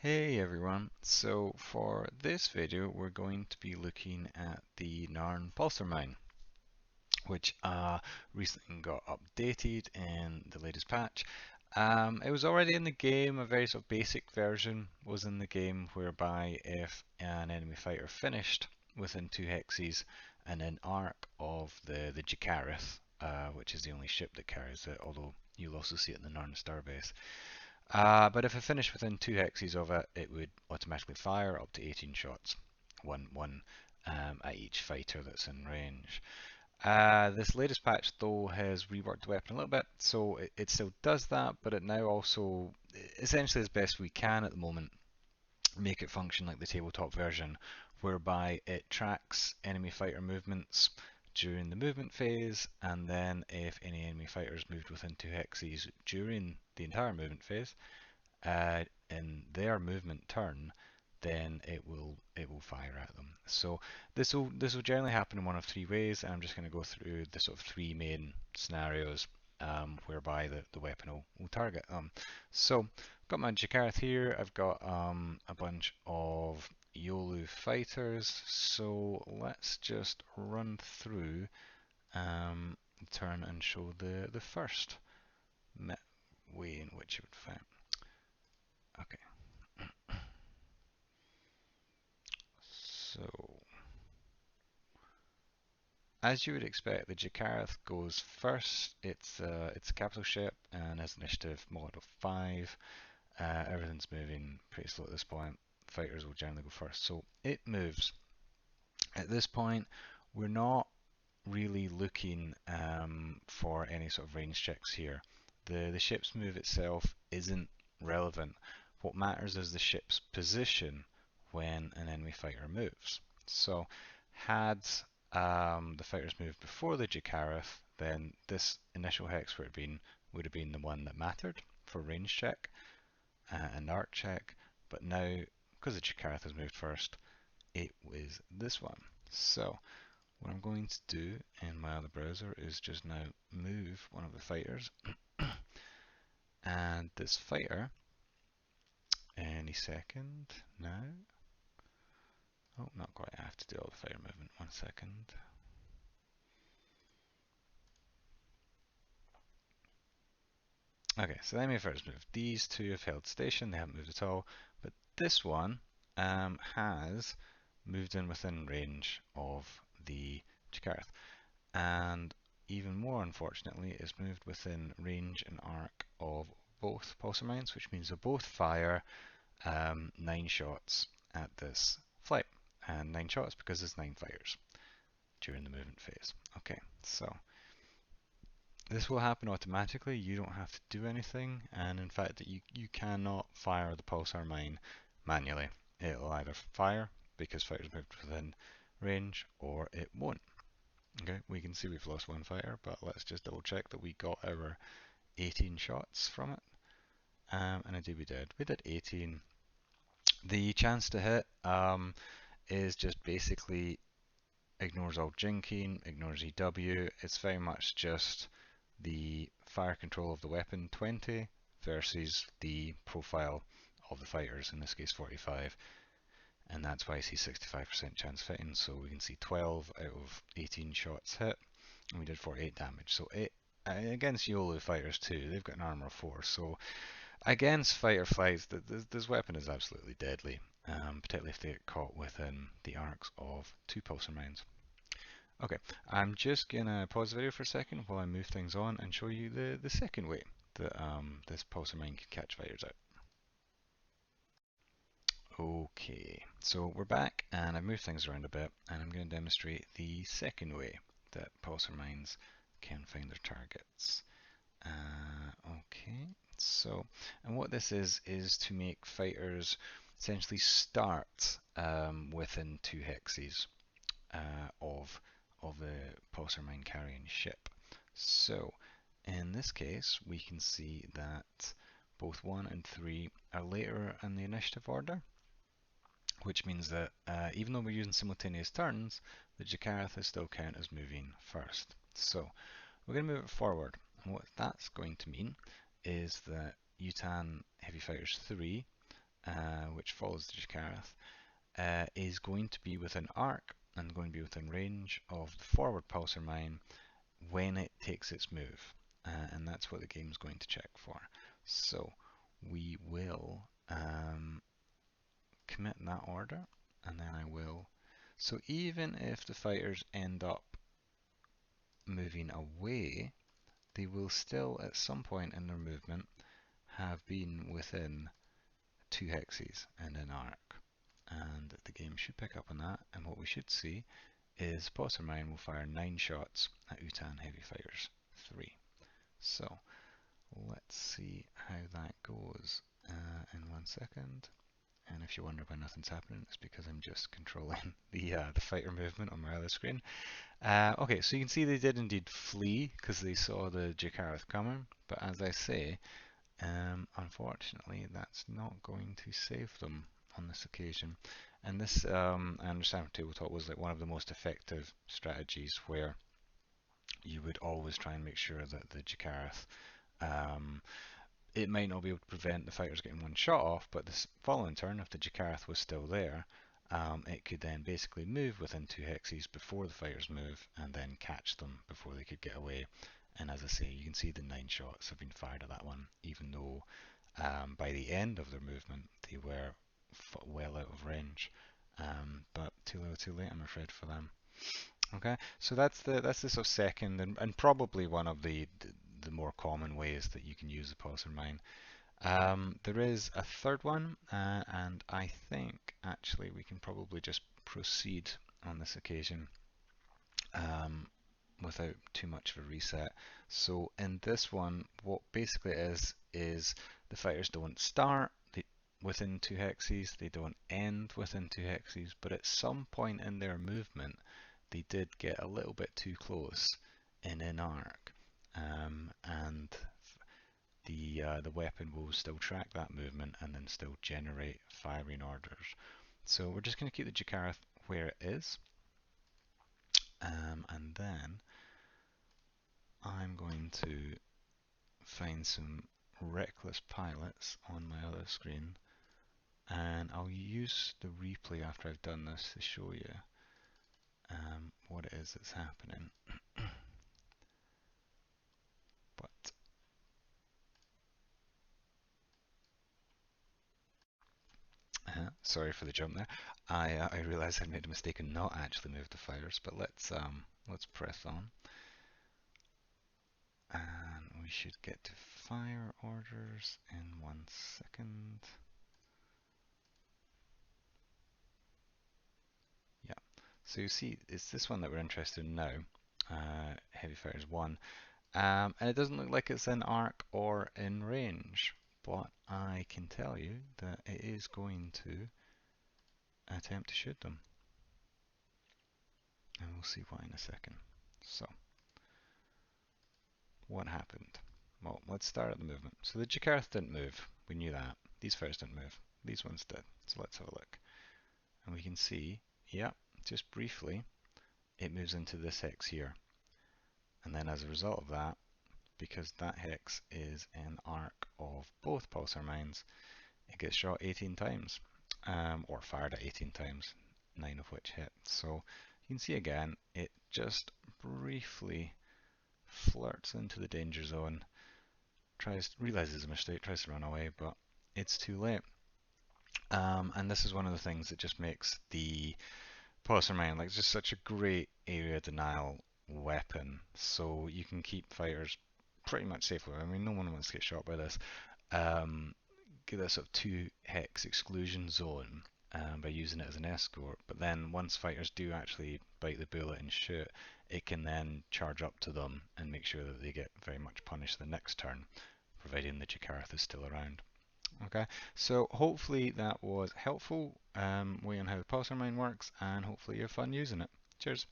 Hey everyone, so for this video we're going to be looking at the Narn Pulsar mine, which recently got updated in the latest patch. It was already in the game, a very sort of basic version was in the game whereby if an enemy fighter finished within 2 hexes and an arc of the Jakareth, which is the only ship that carries it, although you'll also see it in the Narn Starbase. But if it finished within 2 hexes of it, it would automatically fire up to 18 shots, one at each fighter that's in range. This latest patch though has reworked the weapon a little bit, so it still does that, but it now also, essentially as best we can at the moment, make it function like the tabletop version, whereby it tracks enemy fighter movements during the movement phase, and then if any enemy fighters moved within 2 hexes during the entire movement phase, in their movement turn, then it will fire at them. So this will generally happen in one of 3 ways, and I'm just going to go through the sort of 3 main scenarios whereby the weapon will target them. So I've got my Jakarth here. I've got a bunch of Yolu fighters. So let's just run through the turn and show the first way in which it would fight. Okay. So, as you would expect, the Jakarth goes first. It's a capital ship and has initiative mod of 5. Everything's moving pretty slow at this point. Fighters will generally go first. So it moves. At this point, we're not really looking for any sort of range checks here. The ship's move itself isn't relevant. What matters is the ship's position when an enemy fighter moves. So had the fighters moved before the Jakareth, then this initial hex would have been the one that mattered for range check and art check, but now because the Jakareth has moved first, it was this one. So what I'm going to do in my other browser is just now move one of the fighters, and this fighter any second now. Oh, not quite. I have to do all the fighter movement. 1 second. Okay, so let me first move. These two have held station, they haven't moved at all, but this one has moved in within range of the Jakarth, and even more unfortunately, is moved within range and arc of both pulsar mines, which means they both fire 9 shots at this flight, and 9 shots because there's 9 fires during the movement phase. Okay, so this will happen automatically. You don't have to do anything, and in fact you cannot fire the pulsar mine manually. It'll either fire because fighters moved within range, or it won't. Okay, we can see we've lost 1 fighter, but let's just double check that we got our 18 shots from it. And indeed we did. We did 18. The chance to hit is just basically ignores all jinking, ignores EW. It's very much just the fire control of the weapon 20 versus the profile of the fighters, in this case 45, and that's why I see 65% chance hitting. So we can see 12 out of 18 shots hit, and we did 48 damage. So it against YOLO fighters too, they've got an armor of 4, so against fighter fights, this weapon is absolutely deadly, particularly if they get caught within the arcs of 2 pulsar mines. Okay, I'm just gonna pause the video for a second while I move things on and show you the second way that this pulsar mine can catch fighters out. Okay, so we're back and I've moved things around a bit, and I'm going to demonstrate the second way that pulsar mines can find their targets. Okay, so, and what this is to make fighters essentially start within 2 hexes of the pulsar mine carrying ship. So in this case we can see that both 1 and 3 are later in the initiative order, which means that even though we're using simultaneous turns, the Jakarth is still count as moving first. So we're going to move it forward, and what that's going to mean is that Yutan Heavy Fighters 3 which follows the Jakarth, is going to be within arc and going to be within range of the forward pulsar mine when it takes its move. And that's what the game's going to check for. So we will commit that order, and then I will. So even if the fighters end up moving away, they will still at some point in their movement have been within 2 hexes and an arc. And the game should pick up on that, and what we should see is Pulsar Mine will fire 9 shots at Utan Heavy Fighters 3. So let's see how that goes in 1 second. And if you wonder why nothing's happening, it's because I'm just controlling the fighter movement on my other screen. Okay, so you can see they did indeed flee because they saw the Jakarth coming, but as I say, unfortunately that's not going to save them on this occasion. And this, I understand from Tabletop, was like one of the most effective strategies where you would always try and make sure that the Jakarth, it might not be able to prevent the fighters getting one shot off, but the following turn, if the Jakarth was still there, it could then basically move within 2 hexes before the fighters move and then catch them before they could get away. And as I say, you can see the 9 shots have been fired at that one, even though by the end of their movement they were well out of range. But too little too late, I'm afraid, for them. Okay, so that's the sort of second and probably one of the more common ways that you can use the pulsar mine. There is a third one, and I think actually we can probably just proceed on this occasion without too much of a reset. So in this one, what basically it is the fighters don't start within 2 hexes, they don't end within 2 hexes, but at some point in their movement, they did get a little bit too close in arc, and the weapon will still track that movement and then still generate firing orders. So we're just going to keep the Jakarth where it is, and then I'm going to find some reckless pilots on my other screen, and I'll use the replay after I've done this to show you what it is that's happening. But sorry for the jump there. I realised I'd made a mistake and not actually moved the fighters, but let's press on, and we should get to fire orders in 1 second. Yeah. So you see, it's this one that we're interested in now. Heavy Fighters 1. And it doesn't look like it's in arc or in range, but I can tell you that it is going to attempt to shoot them. And we'll see why in a second. So, what happened? Well, let's start at the movement. So the Jakarth didn't move. We knew that. These fighters didn't move. These ones did. So let's have a look. And we can see, yeah, just briefly, it moves into this hex here. And then as a result of that, because that hex is in arc of both pulsar mines, it gets shot 18 times, or fired at 18 times, 9 of which hit. So you can see again, it just briefly flirts into the danger zone, realizes a mistake, tries to run away, but it's too late. And this is one of the things that just makes the pulsar mine like just such a great area denial weapon. So you can keep fighters pretty much safely. I mean, no one wants to get shot by this. Get a sort of 2 hex exclusion zone by using it as an escort, but then once fighters do actually bite the bullet and shoot, it can then charge up to them and make sure that they get very much punished the next turn, providing the Jakarth is still around. Okay, so hopefully that was helpful way on how the pulsar mine works, and hopefully you have fun using it. Cheers.